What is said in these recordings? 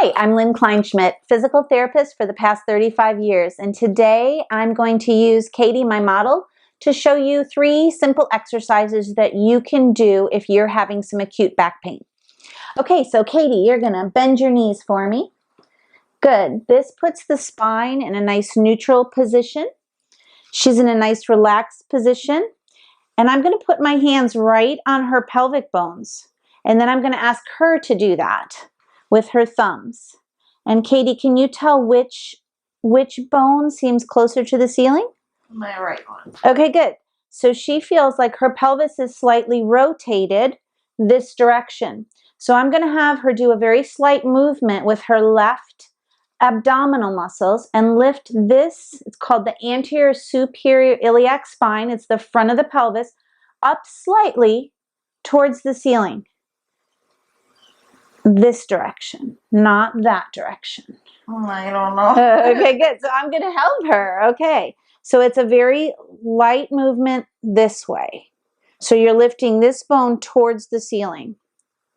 Hi, I'm Lynn Kleinschmit, physical therapist for the past 35 years, and today I'm going to use Katie, my model, to show you 3 simple exercises that you can do if you're having some acute back pain. Okay, so Katie, you're going to bend your knees for me. Good. This puts the spine in a nice neutral position. She's in a nice relaxed position, and I'm going to put my hands right on her pelvic bones, and then I'm going to ask her to do that with her thumbs. And Katie, can you tell which bone seems closer to the ceiling? My right one. Okay, good. So she feels like her pelvis is slightly rotated this direction. So I'm going to have her do a very slight movement with her left abdominal muscles and lift this, it's called the anterior superior iliac spine, it's the front of the pelvis, up slightly towards the ceiling. This direction, not that direction. I don't know. Okay, good. So I'm going to help her. Okay. So it's a very light movement this way. So you're lifting this bone towards the ceiling.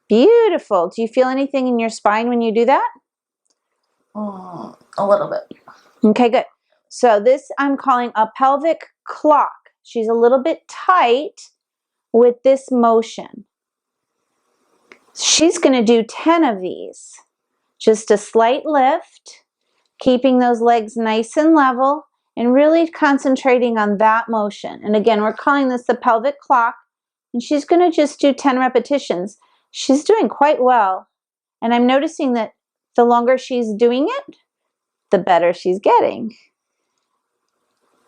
Beautiful. Do you feel anything in your spine when you do that? A little bit. Okay, good. So this I'm calling a pelvic clock. She's a little bit tight with this motion. She's going to do 10 of these. Just a slight lift, keeping those legs nice and level, and really concentrating on that motion. And again, we're calling this the pelvic clock, and she's going to just do 10 repetitions. She's doing quite well, and I'm noticing that the longer she's doing it, the better she's getting.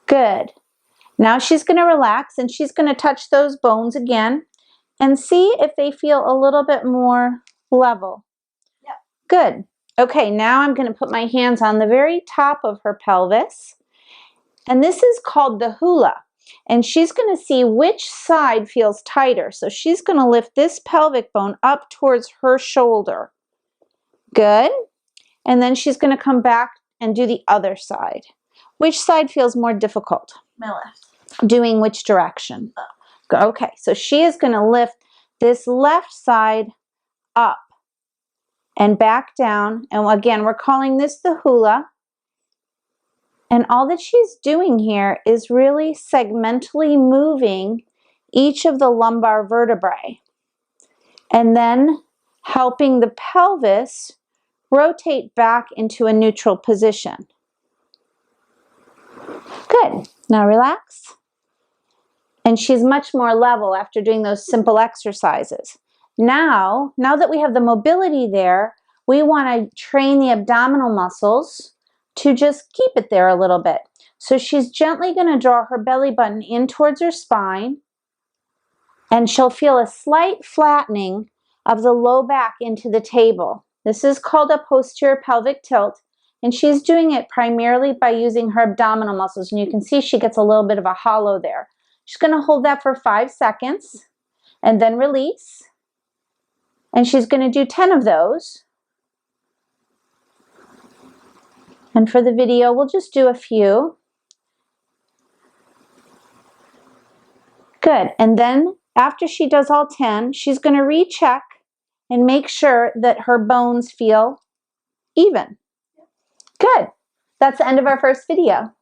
Good. Now she's going to relax, and she's going to touch those bones again and see if they feel a little bit more level. Yep. Good. Okay, now I'm going to put my hands on the very top of her pelvis. And this is called the Hula. And she's going to see which side feels tighter. So she's going to lift this pelvic bone up towards her shoulder. Good. And then she's going to come back and do the other side. Which side feels more difficult? My left. Doing which direction? Okay, so she is going to lift this left side up and back down. And again, we're calling this the Hula. And all that she's doing here is really segmentally moving each of the lumbar vertebrae and then helping the pelvis rotate back into a neutral position. Good. Now relax. And she's much more level after doing those simple exercises. Now that we have the mobility there, we want to train the abdominal muscles to just keep it there a little bit. So she's gently going to draw her belly button in towards her spine, and she'll feel a slight flattening of the low back into the table. This is called a posterior pelvic tilt, and she's doing it primarily by using her abdominal muscles. And you can see she gets a little bit of a hollow there. She's going to hold that for 5 seconds and then release. And she's going to do 10 of those. And for the video, we'll just do a few. Good. And then after she does all 10, she's going to recheck and make sure that her bones feel even. Good. That's the end of our first video.